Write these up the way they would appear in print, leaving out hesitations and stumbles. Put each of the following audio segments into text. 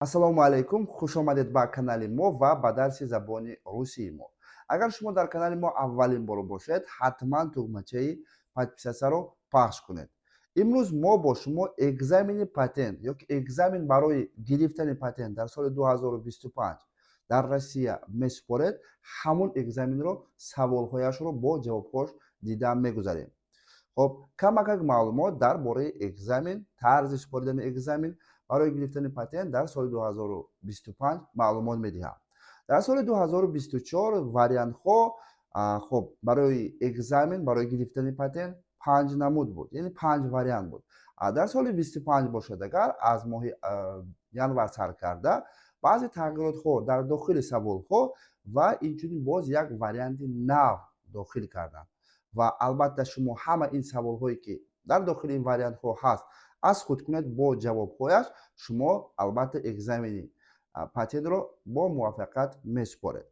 ассалому алайкум, хуш омадед ба канали мо ва ба дарси забони русии мо. Агар шумо дар канали мо аввалин бор бошед, ҳатман тугмачаи подписатсияро пахш кунед. имрӯз мо бо шумо экзамени патент ёки экзамен барои гирифтани патент дар соли 2025 дар Россия месупоред. ҳамон экзаменро саволҳояшро бо ҷавобҳош дида мегузарем. хоб камакак маълумот дар бораи экзамен, тарзи супоридани экзамен барои гирифтани патент дар соли 2025 маълумот медиҳам. дар соли 2024 вариантҳо хоб барои экзамен барои гирифтани патент 5 намуд буд, яъне 5 вариант буд. дар соли 25 бошад, агар аз моҳи январ сар карда баъзе тағйиротҳо дар дохили саволҳо ва инчунин боз як варианти нав дохил карданд. ва албатта шумо ҳама ин саволҳое ки дар дохили ин вариантҳо ҳаст аз худ кунед бо ҷавобҳояш, шумо албатта экзамени патентро бо муваффақият месупоред.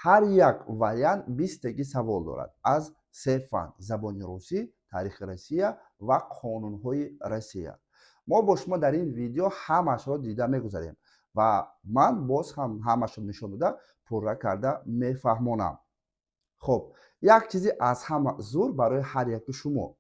ҳар як вариант 20 савол дорад аз се фан: забони русӣ, таърихи Россия ва қонунҳои Россия. мо бо шумо дар ин видео ҳамашро дида мегузарем ва ман боз ҳам ҳамашро нишон дода пурра карда мефаҳмонам. хоб як чизи аз ҳама зур барои ҳар яки шумо: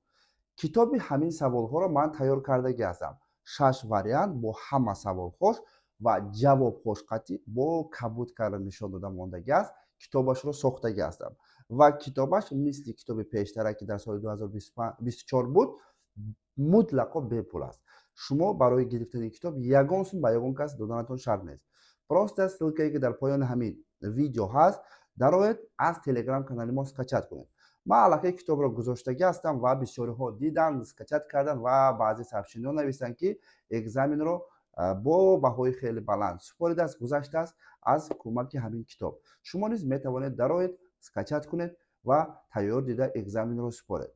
китоби ҳамин саволҳоро ман тайёр карда гирифтам. 6 вариант бо ҳама саволҳош ва ҷавобҳош қатъи бо кабуд карда нишон дода мондагӣ аст. китобашро сохтагӣ ҳастам ва китобаш мисли китоби пештара ки дар соли 2024 буд, мутлақо бепул аст. шумо барои гирифтани китоб ягон сум ба ягон кас доданатон шарт нест. просто ссилкае ки дар поёни ҳамин видео ҳаст, дароед аз телеграм канали мо скачат кунед. ман аллакай китобро гузоштагӣ ҳастам ва бисёриҳо дидан, скачат кардан ва баъзе сообщениҳо навистанд ки экзаменро бо баҳои хеле баланд супоридааст, гузаштааст аз кӯмаки ҳамин китоб. шумо низ метавонед дароед скачат кунед ва тайёр дида экзаменро супоред.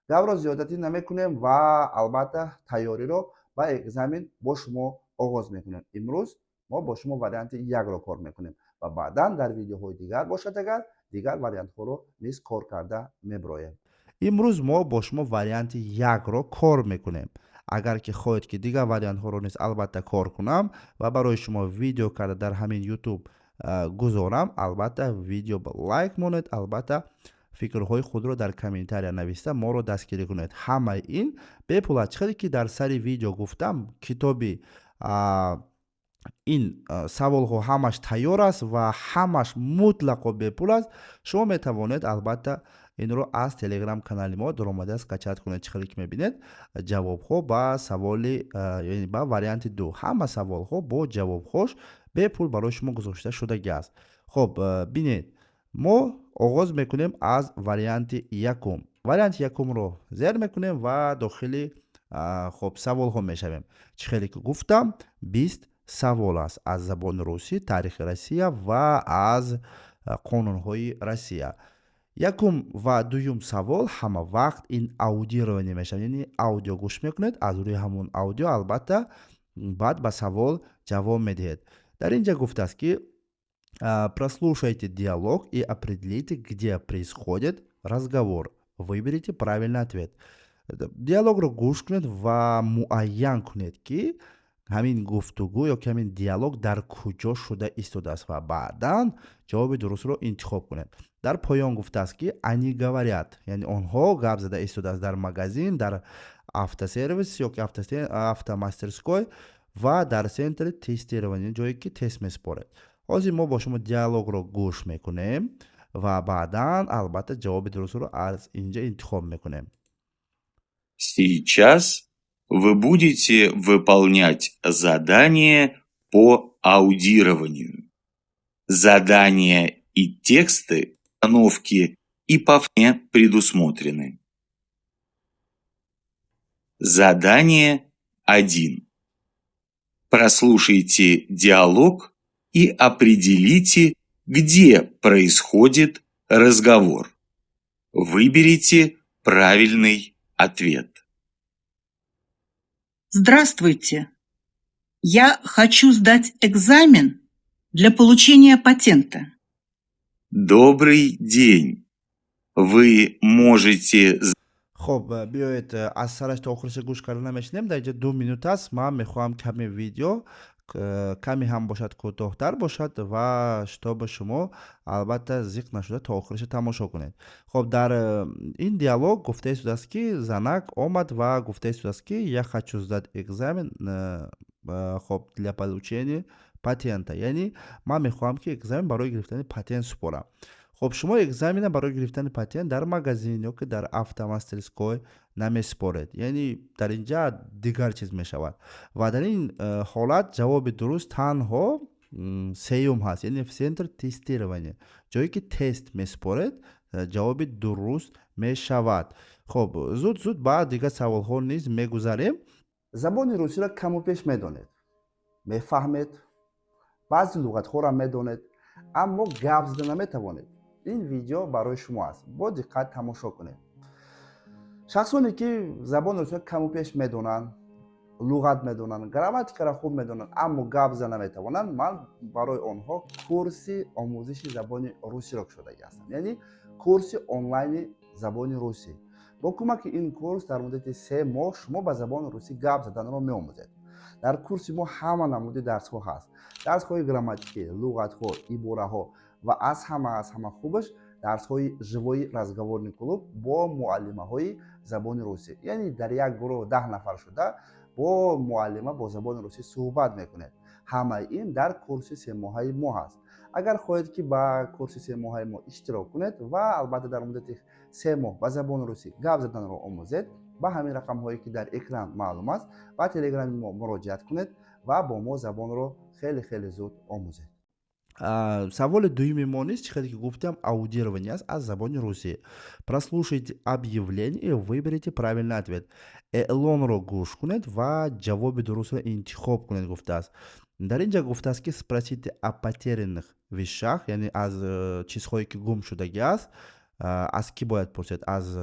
гапро зиёдатӣ намекунем ва албатта тайёриро ба экзамен бо шумо оғоз мекунем. имрӯз мо бо шумо варианти якро кор мекунем ва баъдан дар видеоҳои дигар бошад, агар дигар вариантҳоро низ кор карда меброем. имрӯз мо бо шумо варианти якро кор мекунем. агар ки хоҳед ки дигар вариантҳоро низ албатта кор кунам ва барои шумо видео карда дар ҳамин YouTube гузорам, албатта видео ба лайк монед, албатта фикрҳои худро дар комментария нависта моро дастгирӣ кунед. ҳамаи ин бепул аст. чӣ ки дар сари видео гуфтам, китоби ин саволҳо ҳамаш тайёр аст ва ҳамаш мутлақо бепул аст. шумо метавонед албатта инро аз телеграм канали мо доромада скачат кунед. чӣ ки мебинед ҷавобҳо ба саволи яъне ба варианти 2, ҳама саволҳо бо ҷавобҳош бепул барои шумо гузошта шудагӣ аст. хоб бинед, мо оғоз мекунем аз варианти якум. варианти якумро зер мекунем ва дохили хоб саволҳо мешавем. чӣ ки гуфтам 20 савол аст аз забони русӣ, таърихи Россия ва аз қонунҳои Россия. якум ва дуюм савол ҳама вақт ин аудирование мешавад, яъне аудио гӯш мекунед. аз рӯи ҳамон аудио албатта баъд ба савол ҷавоб медиҳед. дар ин ҷа гуфтааст ки прослушайте диалог и определите, где происходит разговор. Выберите правильный ответ. диалогро гӯш кунед ва муайян кунед ки ҳамин гуфтугӯ ё ки ҳамин диалог дар куҷо шуда истодааст ва баъдан ҷавоби дурустро интихоб кунед. дар поён гуфтааст ки они говорят, яъне онҳо гап зада истодааст дар магазин, дар автосервис ё ки автомастерской ва дар центри тестирование, ҷое ки тест месупоред. ҳозир мо бо шумо диалогро гӯш мекунем ва баъдан албатта ҷавоби дурустро аз инҷа интихоб мекунем. Сейчас вы будете выполнять задание по аудированию. Задания и тексты, установки и по форме предусмотрены. Задание 1. Прослушайте диалог и определите, где происходит разговор. Выберите правильный ответ. Здравствуйте. Я хочу сдать экзамен для получения патента. Добрый день. Вы можете... хоб биёед аз сараш то охириш гӯш карда намешинем. дар инҷа 2 минут аст. ман мехоҳам каме видео каме ҳам бошад, кӯтоҳтар бошад ва чтобы шумо албатта зиқ нашуда то охириш тамошо кунед. Хоб дар ин диалог гуфтае шудааст ки занак омад ва гуфтае шудааст ки я хочу сдать экзамен хоб для получения патента, яъне ман мехоҳам ки экзамен барои гирифтани патент супорам. خب شما اگزامین برای گرفتن پتент در مغازین یا که در автомастерской намесупоред. یعنی در اینجا دیگر چیز می شود و در این حالت جواب درست تنها سیوم هست، یعنی центр тестирования، جایی که تست میسپارد جواب درست می شود. خب زود بعد دیگه سوال ها نیز میگذاریم. زبان روسی را کم و پیش میدانید، میفهمید، بعضی لغت ها را میدانید اما گپ زدن نمیتوانید. این ویدیو برای شما است، با دقت تماشا کنید. شخصانی که زبان روسی را کم و پیش میدونن، لغت میدونن، گراماتیک را خوب میدونن اما گپ زدن نمیتوانن، من برای آنها کورس آموزش زبان روسی را شده هستم، یعنی کورس آنلاین زبان روسی. با کمک این کورس در مدت 3 ماه شما با زبان روسی گپ زدن را میآموزید. در کورس ما همه نمونه درس ها هست، درس های گراماتیکی، لغت ها، عباره ها و از همه خوبش درس های живой разговорный клуб با معلمه های زبان روسی. یعنی در یک گروه 10 نفر شده با معلمه با زبان روسی صحبت میکنید. همه این در کورس 3 ماهه ما هست. اگر خواهید که با کورس 3 ماهه ما اشتراک کنید و البته در مدت 3 ماه با زبان روسی گپ زدن را آموزید، با همین رقم هایی که در اکران معلوم است با تلگرام ما مراجعت کنید و با ما زبان را خیلی زود آموزید. سوال دومی ما نیست، چیزی که گفتم аудирование است از زبان روسی. Прослушайте объявление и выберите правильный ответ. اعلان را گوش کنید و جواب درست را انتخاب کنید گفته است. در اینجا گفته است که спросите о потерянных вещах، یعنی از چیزهایی که گم شدگی است. از کی باید پرسید؟ از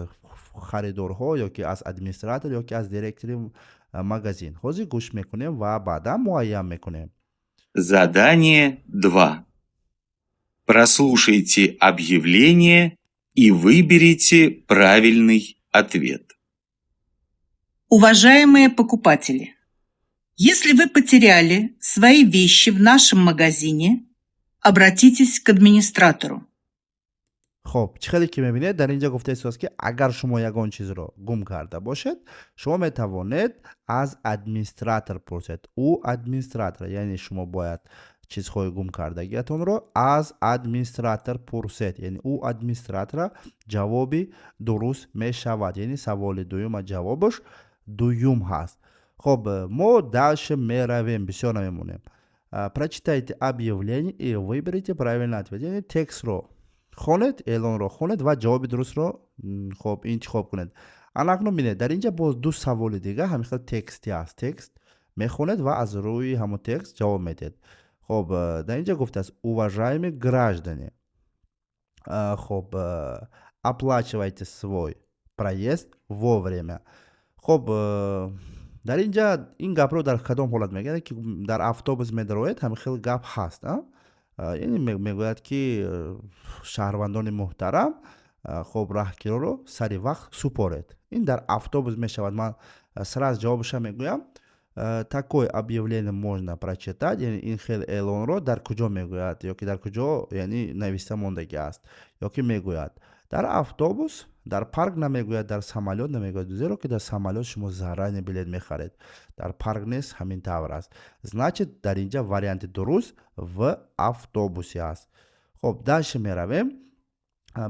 خریدارها یا که از ادمنستراتور یا که از دیرکتور магазин. حاضر گوش میکنیم و بعدا معاین میکنیم. Задание 2. Прослушайте объявление и выберите правильный ответ. Уважаемые покупатели, если вы потеряли свои вещи в нашем магазине, обратитесь к администратору. خب چیزی که میبینید در اینجا گفته است که اگر شما یگان چیز رو گم کرده باشید شما میتوانید از ادمنستراتور پرسید. او ادمنستراتور، یعنی شما باید چیزهای گم کردگیتون رو از ادمنستراتور پرسید، یعنی او ادمنستراتور جوابی درست میشود، یعنی سوال دوم جوابش دوم هست. خب ما дальше میرویم، بسیار نمیمونیم. Прочитайте объявление и выберите правильный ответ. یعنی تکست رو خونید، اعلان رو خونید و جواب درست رو خب انتخاب کنید. الان میبینید در اینجا باز دو سوال دیگه همین تکستی هست. تکست میخونید و از روی همون تکست جواب میدید. خب در اینجا گفته است уважаемые граждане. خب оплачивайте свой проезд вовремя. خب در اینجا این گپ رو در کدام حالت میگه که در افطوبوس میدروید همین خیلی گپ هست. یعنی میگوید که شهروندان محترم خب راهگیرا رو سری وقت سپارید. این در افطوبوس میشود. من сразу جوابش میگویم. такое объявление можно прочитать, یعنی این خیلی اعلان رو در کجا میگوید یا که در کجا یعنی نوشته ماندگی است یا که میگوید در افطوبوس، در پارک نمیگوید، در سامولوت نمیگوید، زیرا که در سامولوت شما заранее بلیط میخرید. در پارک نیست همین طور است. значит در اینجا وریانت درست в автобусе است. خب дальше میرویم.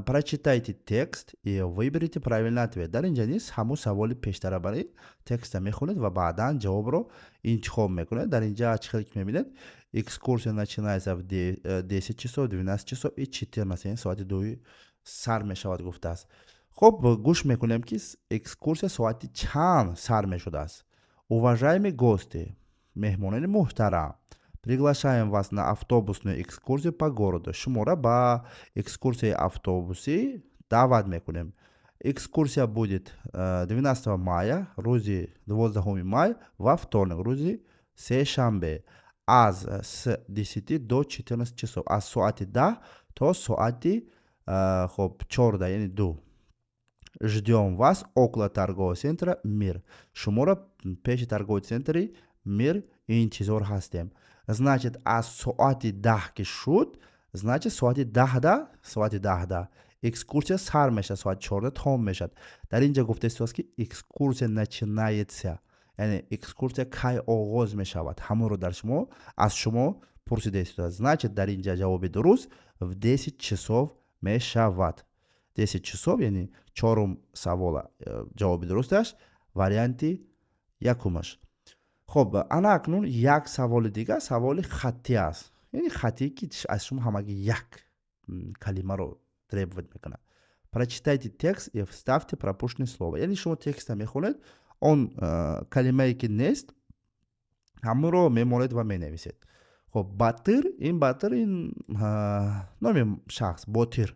Прочитайте текст и выберите правильный ответ. در اینجا نیست، همون سوال پیشتر برای تکست میخونید و بعدا جواب رو انتخاب میکنید. در اینجا چیزی که میبینید экскурсия начинается в 10 часов, 12 часов и 14, یعنی ساعت 2 سر میشود گفته است. خب گوش میکنیم که экскурсия ساعت چند سر میشده است. уважаемые гости، مهمانان محترم، приглашаем вас на автобусную экскурсию по городу. شما را با экскурсии автобуси دعوت میکنیم. экскурсия будет 12 мая، روزی 12 мая و вторник، روزی سه شنبه از 10 до 14 часов، از ساعت 10 تا ساعت خب 14 یعنی 2. ждем вас около торгового центра Мир. شما را پیش торговый центр Мир انتظار هستیم. значит аз соати 10 ки шуд, значит соати 10 экскурсия сар мешад, соати 14 том мешад. дар ин ҷо гуфта истодааст ки экскурсия начинается, яъне экскурсия кай оғоз мешавад. ҳамонро дар шумо аз шумо пурсида истодааст. значит дар ин ҷо ҷавоби дуруст в 10 часов мешавад. 10 часов яъне чорум савола ҷавоби дурусташ варианти якумаш. хоб ана акнун як саволи дига, саволи хаттӣ аст. яъне хаттӣ ки аз шумо ҳамаги як калимаро требовать мекунад. Прочитайте текст и вставьте пропущенное слово. яъне шумо текста мехонед, он калимае ки нест ҳамонро мемонед ва менависед. хоб батир ин номи шахс Ботир.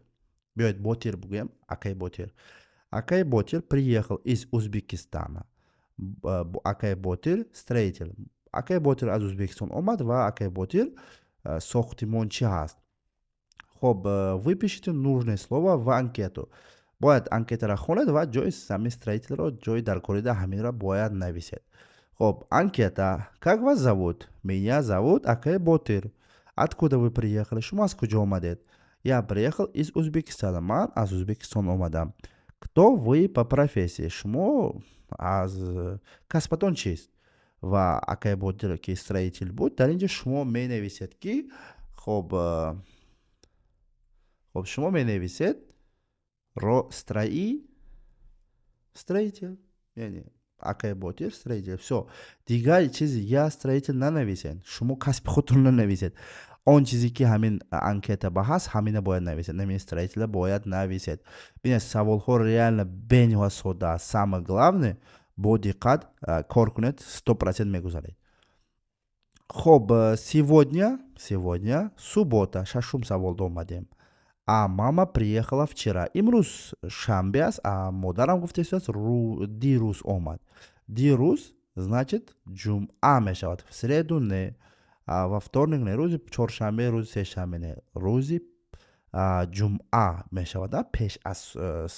Биёед Ботир бигӯям. Акай Ботир приехал из Узбекистана. Акай Ботир строитель. Акай Ботир аз Узбекистон омад ва Акай Ботир сохтимончӣ ҳаст. хоб выпишите нужное слово в анкету. бояд анкетаро хонед ва ҷои сами строителро, ҷои даркорида ҳаминро бояд нависед. хоб анкета. Как вас зовут? Меня зовут Акай Ботир. Откуда вы приехали? Шумо аз куҷо омадед? Я приехал из Узбекистана. Ман аз Узбекистон омадам. Кто вы по профессии? Шумо аз касбатон чист? Ва Акай Ботир ки строитель буд, дар ин ҷо шумо менависед ки хоб шумо менависед строитель, яъне Акай Ботир строитель. Всё. Дигар чизи я строитель нанависед. Шумо касби худтон нанависед. он чизе ки ҳамин анкета ба ҳаст, ҳамина бояд нависед. Намин строителя бояд нависед. Бинед саволҳо реально бениҳоят содда аст. Самое главное бо диққат кор кунед, 100% мегузаред. хоб сегодня суббота, шашум саволда омадем. А мама приехала вчера. Имрӯз шанбе аст, а модарам гуфта истодааст дирӯз омад. Дирӯз значит ҷумъа мешавад. В среду не, во вторник не, рӯзи чоршанбе, рӯзи сешанбе не, рӯзи ҷумъа мешавад, пеш аз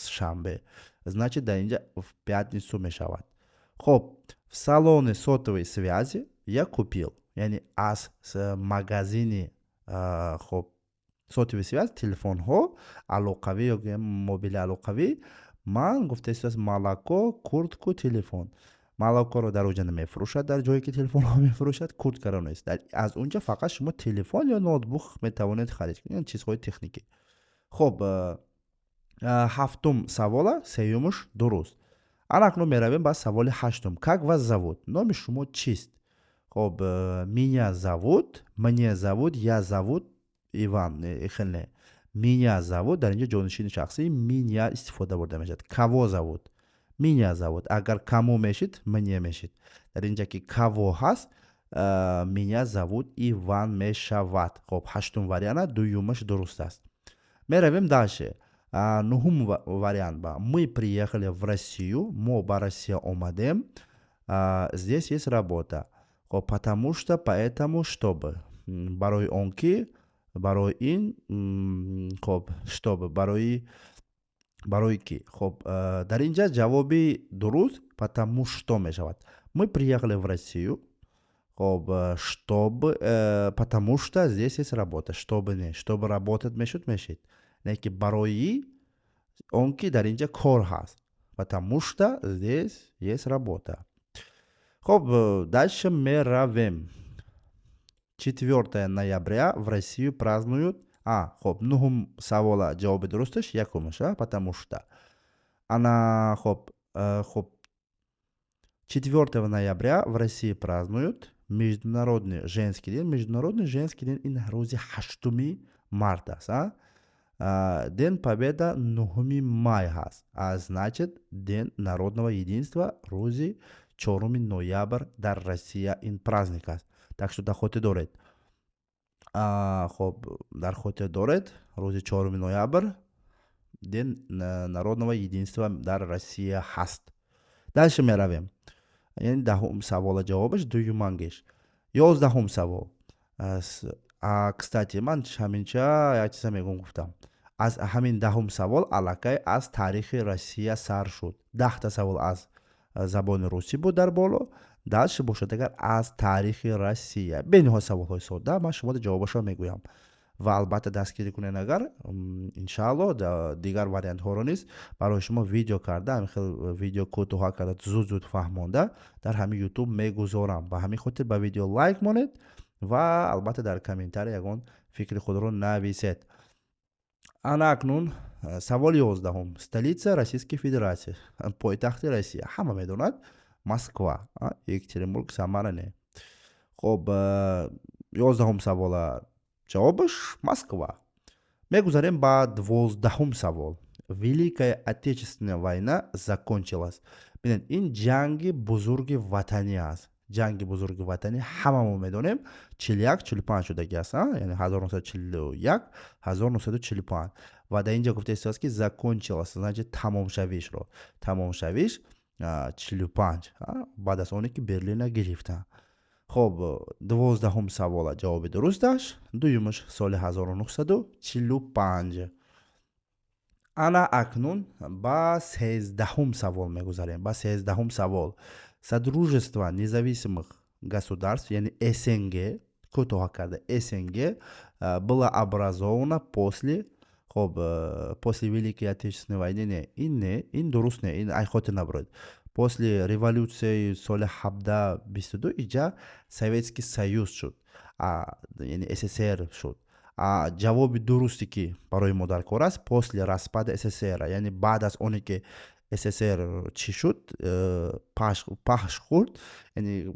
шанбе. Значит дар инҷа в пятницу мешавад. хоб в салоне сотовой связи я купил, яъне аз магазини хоб сотовой связи, телефонҳо алоқавӣ ё мобили алоқавӣ ман гуфта истодааст молоко, куртку, телефон. молокоро дар оҷа намефурӯшад, дар ҷое ки телефонҳо мефурӯшад, курткаро нест. аз онҷа фақат шумо телефон ё ноутбук метавонед харид кунед, чизҳои техникӣ. хоб ҳафтум савола, сеюмуш дуруст. ана акнун меравем ба саволи ҳаштум. Как вас зовут? номи шумо чист? хоб меня зовут, мне зовут, я зовут Иван, хеле. Меня зовут, дар инҷа ҷонишини шахсӣ меня истифода бурда мешавад. Каво зовут? Меня зовут. Агар камо мешид, мне мешид. Дар инҷа ки каво ҳаст, меня зовут Иван мешавад. хоб ҳаштум вариант, дуюмаш дуруст аст. Меравем дальше. нуҳум вариант ба мы приехали в Россию, мо ба Россия омадем, здесь есть работа. хоб потому что, поэтому, чтобы. барои он ки, барои ин, хоб чтобы, барои ки. хоб дар инҷа ҷавоби дуруст потому что мешавад. Мы приехали в Россию, хоб чтобы, потому что здесь есть работа. чтобы не, чтобы работать мешид. Не ки барои он ки дар инҷа кор ҳаст. Потому что здесь есть работа. хоб дальше меравем. 4 ноября в Россию празднуют. хоб нуҳум савола ҷавоби дурусташ якумаш, потому что. Ана хоб 4 ноября в России празднуют Международный женский день. Международный женский день ин рӯзи 8 март аст. День Победы 9 май ҳаст. Значит День народного единства рӯзи 4 ноябр дар Россия ин праздник аст. Так что дар хотир доред. хоб дар хотир доред рӯзи 4 ноябр День народного единства дар Россия ҳаст. дальше меравем. яъне 10 савола ҷавобаш дуюмангеш. 11 савол. Кстати ман ҳаминча як чиза мегум гуфтам. аз ҳамин 10 савол аллакай аз таърихи Россия сар шуд. 10 савол аз забони русӣ буд дар боло, дальше бошад агар аз таърихи Россия. бениҳоят саволҳои содда, ман шумо ҷавобашро мегӯям. ва албатта дастгирӣ кунед агар иншаалло дигар вариантҳоро низ барои шумо видео карда, ҳамин хел видео кӯтоҳа карда зуд фаҳмонда дар ҳамин YouTube мегузорам. Ба ҳамин хотир ба видео лайк монед ва албатта дар комментария ягон фикри худро нависед. Ана акнун саволи 11. Столица Российской Федерации. Пойтахти Россия. Ҳама медонад Москва. Екатеринбург, Самара не. Хоб 11 савола ҷавобаш Москва. Мегузарем ба 12 савол. Великая Отечественная война закончилась. Бинед, ин ҷанги бузурги ватанӣ аст. ҷанги бузурги ватанӣ ҳамамон медонем 41-45 шудаги аст, яъне 1941-1945. ва дар ин ҷо гуфтааст ки закончилась, значит тамомшавишро. Тамомшавиш 45 баъд аз оне ки Берлина гирифта. хоб 12 савола ҷавоби дурусташ, дуюмаш соли 1945. ана акнун ба 13 савол мегузарем. Ба 13 савол. Содружество независимых государств, яъне СНГ, кӯтоҳа карда СНГ, было образовано после Великой Отечественной войны. Ин дуруст не, ин ай хотир набурад. После революции соли 1722 иҷа Советский Союз шуд, яъне СССР шуд. ҷавоби дурусте ки барои мо дар кор аст, после распада СССР, яъне баъд аз оне ки СССР чӣ шуд, пахш хурд, яъне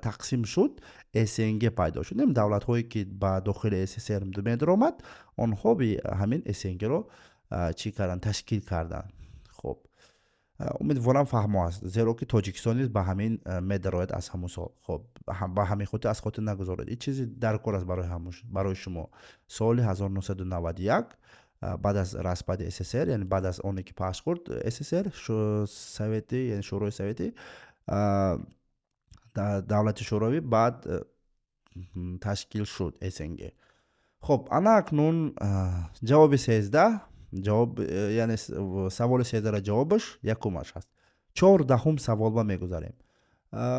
тақсим шуд, СНГ пайдо шуд. Давлатҳое ки ба дохили СССР медаромад, онҳо ҳамин СНГро чӣ карданд, ташкил карданд. хоб умедворам фаҳмо аст, зеро ки Тоҷикистон низ ба ҳамин медарояд аз ҳамон сол. хоб ба ҳамин хотир аз хотир нагузоред. ин чизи даркор аст барои шумо. соли 1991 баъд аз распади СССР, яъне баъд аз оне ки пахш хурд СССР, советӣ, яъне шӯрои советӣ, давлати шӯравӣ баъд ташкил шуд СНГ. хоб ана акнун ҷавоби 13, яъне саволи 13 ҷавобаш якумаш аст. 14 саволба мегузарем.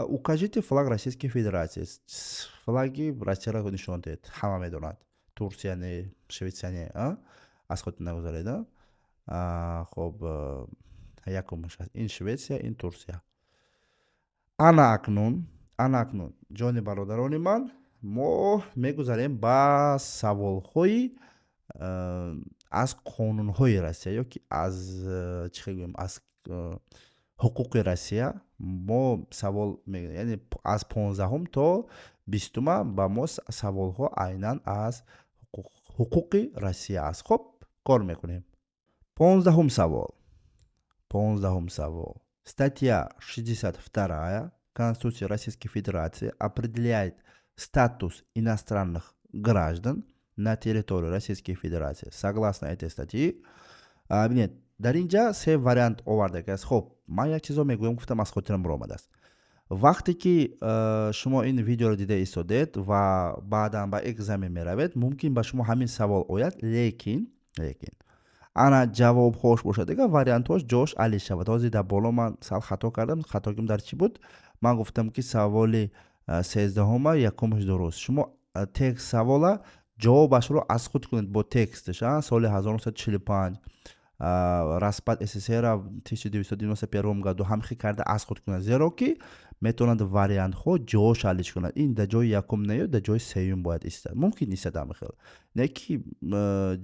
Укажите флаг Российской Федерации. Флаги Россияро нишон диҳед. Ҳама медонад. Турсия не, Швеция не, аз хотир нагузаред. хоб якумаш аст. Ин Швеция, ин Турсия. ана акнун ҷони бародарони ман, мо мегузарем ба саволҳои аз қонунҳои Россия ёки аз чӣ гӯем, аз ҳуқуқи Россия. мо савол яъне аз 15 то 20 ба мо саволҳо айнан аз ҳуқуқи Россия аст. хоб кор мекунем. 15 савол. Статья 62 Конституции Российской Федерации определяет статус иностранных граждан на территории Российской Федерации. Согласно этой статьи, бинед, дар ин ҷа се вариант овардагааст. хоб ман як чизо мегӯям, гуфтам аз хотирам баромадааст. вақте ки шумо ин видеоро дида истодед ва баъдан ба экзамен меравед, мумкин ба шумо ҳамин савол ояд, лекин ана ҷавобҳош бошад, дигар вариантҳош ҷош алӣ шавад. ҳозир дар боло ман сал хато кардам. Хатогим дар чӣ буд? Ман гуфтам ки саволи 13 якумаш дуруст. Шумо текст савола ҷавобашро аз худ кунед бо тексташ. Соли 1945 распад СССР 1991 году ҳамхи карда аз худ кунад, зеро ки метавонад вариантҳо ҷош алиш кунад. Ин дар ҷои якум наёд, дар ҷои сеюм бояд истад. Мумкин истад ҳамихел. Не ки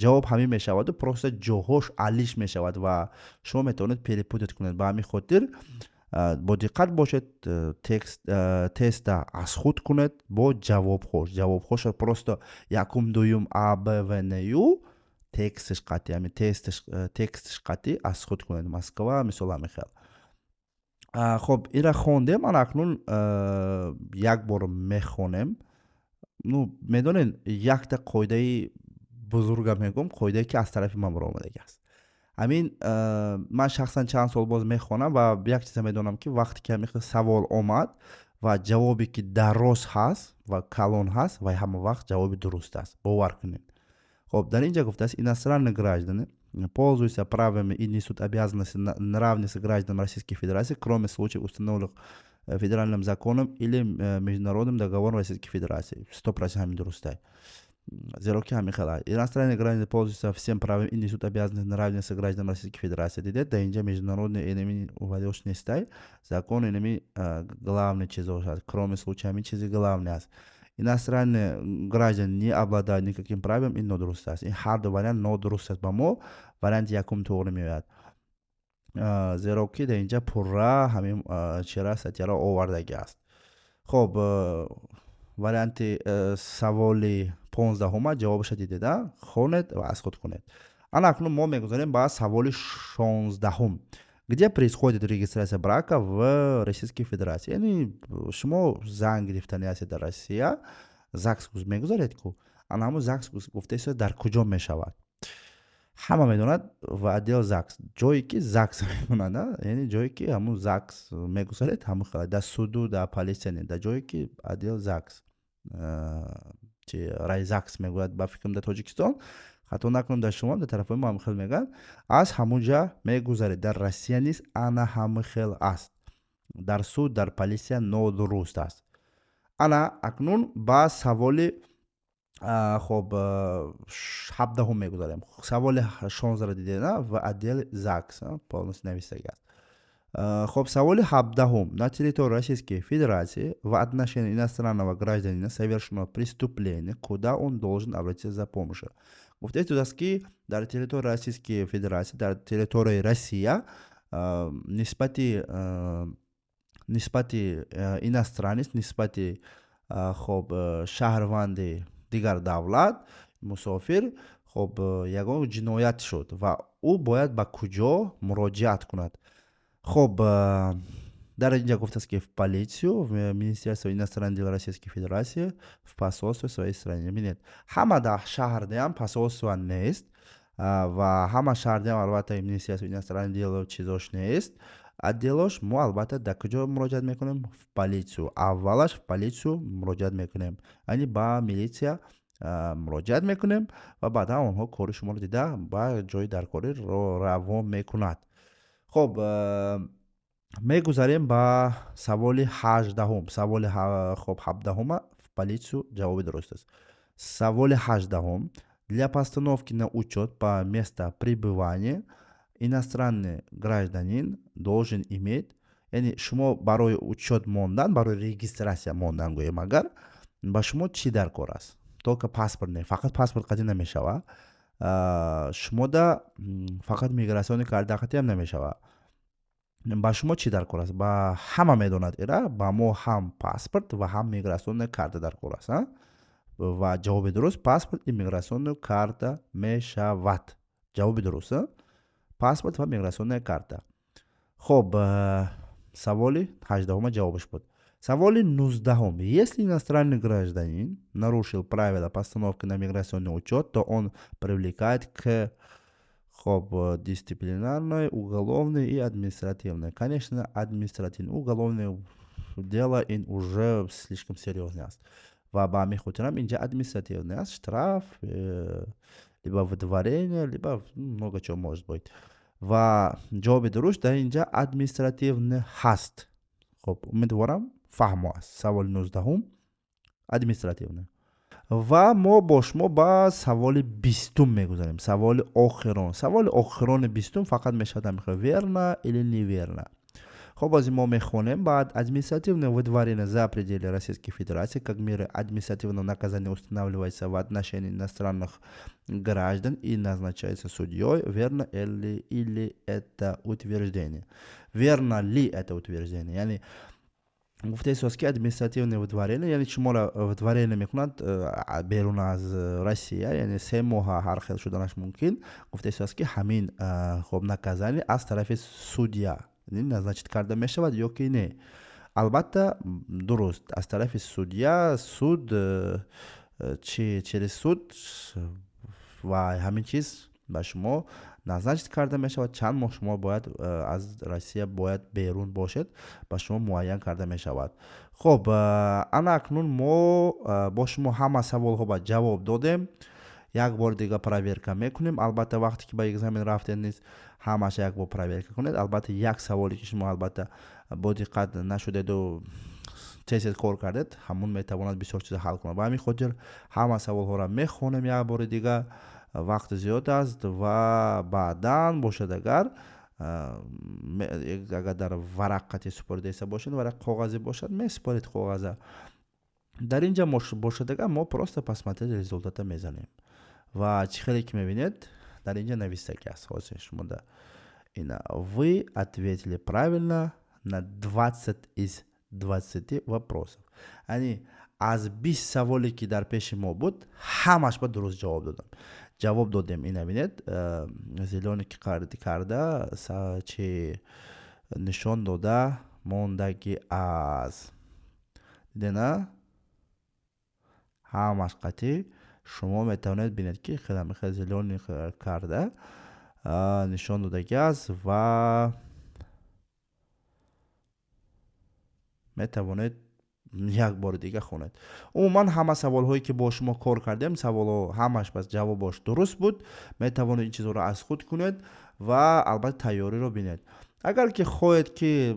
ҷавоб ҳамин мешаваду, просто ҷоҳош алиш мешавад ва шумо метавонед перепутат кунед. Ба ҳамин хотир бо диққат бошед, теста аз худ кунед бо ҷавобҳош просто якум дуюм А Б В Н Ю текстиш қатъи, ами текстиш қатъи аз худ кунед. Москва мисол ҳамихел. хоб ира хондем. ана акнун як бор мехонем. медонед, якта қоидаи бузурга мегӯям, қоидае ки аз тарафи ман баромадаги аст. ҳамин ман шахсан чанд сол боз мехонам ва як чиза медонам ки вақте ки ҳамин савол омад ва ҷавобе ки дароз ҳаст ва калон ҳаст, ва ҳама вақт ҷавоби дуруст аст. бовар кунед. хоб дар ин ҷа гуфтааст, иностранные граждане пользуются правами и несут обязанности наравне с гражданами Российской Федерации, кроме случаев, установленных федеральным законом или международным договором Российской Федерации. 100% ҳамин дурустай. Зеро ки ҳамин хела. Иностранные граждане пользуются всем правом и несут обязанность на равенство с гражданами Российской Федерации. Дидед, да инҷа международные инами увадёш нестай. Закон инами главный чиз бошад. Кроме случая ҳамин чизи главный аст. Иностранные граждане не обладают никаким правом, и нодуруст аст. Ин ҳар ду вариант нодуруст аст ба мо. Варианти якум тоғри меояд. Зеро ки да инҷа пурра ҳамин чира статьяро овардаги аст. Хоб варианти саволи 15 ҷавобаша дидеда, хонед ва аз худ кунед. Ана акнун мо мегузарем ба саволи 16. Где происходит регистрация брака в Российской Федерации? Яъни шумо зан гирифтани ҳастед дар Россия, ЗАГС мегузаред ку. Ана ҳамун ЗАГС гуфтаи дар куҷо мешавад? ҳама медонад ва отдел ЗАГС. Ҷое ки ЗАГС мемонад, яъни ҷое ки ҳамун ЗАГС мегузаред, ҳамун хела дар суду, дар полиция не, дар ҷое ки отдел ЗАГС. Райзакс мегӯяд ба фикрам дар Тоҷикистон, хато накунам дар шумо дар тарафҳои мо ҳамин хел мегӯяд. Аз ҳамунҷа мегузаред. Дар Россия низ ана ҳамин хел аст. Дар суд, дар полиция нодуруст аст. Ана акнун ба саволи хоб 17 мегузарем. Саволи 16 дидена ва отдели ЗАГС полностью навистаги аст. Хоб саволи 17. На территории Российской Федерации в отношении иностранного гражданина совершено преступление, куда он должен обратиться за помощью. Гуфтаи ки дар территории Российской Федерации, дар территории Россия нисбати иностранец, нисбати хоб шаҳрванди дигар давлат, мусофир, хоб ягон ҷиноят шуд ва ӯ бояд ба куҷо муроҷиат кунад. Хоб дар инҷа гуфтааст ки в полицию, в Министерство иностранных дел Российской Федерации, в посольство своей стране. Бинед, ҳама дар шаҳр деам посольство нест ва ҳама шаҳр деам албатта Министерство иностранных дел чизош нест. Отделош мо албатта дар куҷо муроҷиат мекунем? В полицию. Аввалаш в полицию муроҷиат мекунем. Яъни ба милитсия муроҷиат мекунем ва баъдан онҳо кори шуморо дида ба ҷои даркорӣ равон мекунад. خب میگذاریم با سوال 18. سوال خب 17 в полицию جواب درست است. Саволи 18. Для постановки на учет по месту пребывания иностранный гражданин должен иметь, яъни шумо барои учет мондан, барои регистрация мондан гӯем агар ба шумо чӣ даркор аст? Только паспорт не, фақат паспорт қадим намешава. шумо да фақат миграсиони карда хати ҳам намешава. ба шумо чӣ даркор аст? Ба ҳама медонад ира, ба мо ҳам паспорт ва ҳам миграсиони карта даркор аст. ва ҷавоби дуруст паспорт и миграсиони карта мешавад. ҷавоби дуруст паспорт ва миграсиони карта. хоб саволи 18 ҷавобиш буд. Саволи 19. Если иностранный гражданин нарушил правила постановки на миграционный учет, то он привлекает к дисциплинарной, уголовной и административной. Конечно, административное, уголовное дело уже слишком серьезное. Ва ба мехотирам инҷа административный аст, штраф, либо выдворение, либо много чего может быть. Ва ҷавоби дуруст дар инҷа административный ҳаст. Хоб умедворам фаҳмо аст. Саволи 19 административный. ва мо бо шумо ба саволи 20 мегузарем. Саволи охирон. Саволи охирони 20 фақат мешавад верно или неверно. Хоб аз мо мехонем баъд административное выдворение за пределы Российской Федерации как меры административного наказания устанавливается в отношении иностранных граждан и назначается судьей. Верно или это утверждение? Верно ли это утверждение? Яъни гуфтаи ки административное выдворение, яъни шуморо выдворение мекунад берун аз Россия, яъни 3 моҳа ҳар хел шуданаш мумкин. Гуфтаи ки ҳамин хоб наказание аз тарафи судья назначит карда мешавад ё ки не. Албатта дуруст, аз тарафи судья, суд через суд ва ҳамин чиз ба шумо назначит карда мешавад. Чанд моҳ шумо бояд аз Россия бояд берун бошед, ба шумо муайян карда мешавад. Хоб ана акнун мо бо шумо ҳама саволҳо ба ҷавоб додем. як бор дига проверка мекунем. Албатта вақте ки ба экзамен рафтен низ ҳамаш як бор проверка кунед. Албатта як саволе ки шумо албатта бо диққат нашудеду тез кор кардед, ҳамун метавонад бисёр чиза ҳал кунад. Ба ҳамин хотир ҳама саволҳоро мехонем як бори дига. Вақт зиёд аст ва баъдан бошад агар дар варақ қати супоридаиста бошад, варақ коғазе бошад, месупоред коғаза. Дар инҷа бошад агар мо просто посмотреть результата мезанем. Ва чӣ хеле ки мебинед, дар инҷа навистагӣ аст. Ҳозир шумо да ина вы ответили правильно на 20 из 20 вопросов. Яъни аз 20 саволе ки дар пеши мо буд, ҳамаш ба дуруст ҷавоб додам. Ҷавоб додем, ина бинед, зелёне ки карда чи нишон дода мондаги аз. Дидена ҳамаш қати шумо метавонед бинед ки хеле зелёне карда нишон додаги аз ва метавонед як бори дига хонед. Умуман ҳама саволҳое ки бо шумо кор кардем, саволҳо ҳамаш бас ҷавобош дуруст буд. Метавонед ин чизҳоро аз худ кунед ва албатта тайёриро бинед. Агар ки хоҳед ки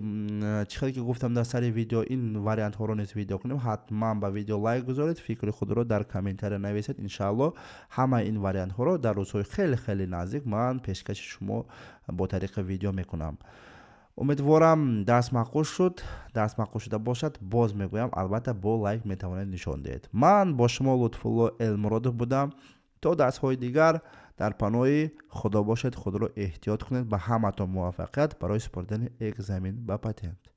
чӣ хеле ки гуфтам дар сари видео ин вариантҳоро низ видео кунем, ҳатман ба видео лайк гузоред, фикри худро дар комментария нависед. Иншаалло ҳамаи ин вариантҳоро дар рӯзҳои хеле наздик ман пешкаши шумо бо тариқи видео мекунам. Умедворам дарс маъқул шуд. Дарс маъқул шуда бошад, боз мегӯям, албатта бо лайк метавонед нишон диҳед. Ман бо шумо Лутфулло Элмуродов будам. То дарсҳои дигар дар паноҳи Худо бошед. Худро эҳтиёт кунед. Ба ҳаматон муваффақият барои супоридани экзамен ба патент.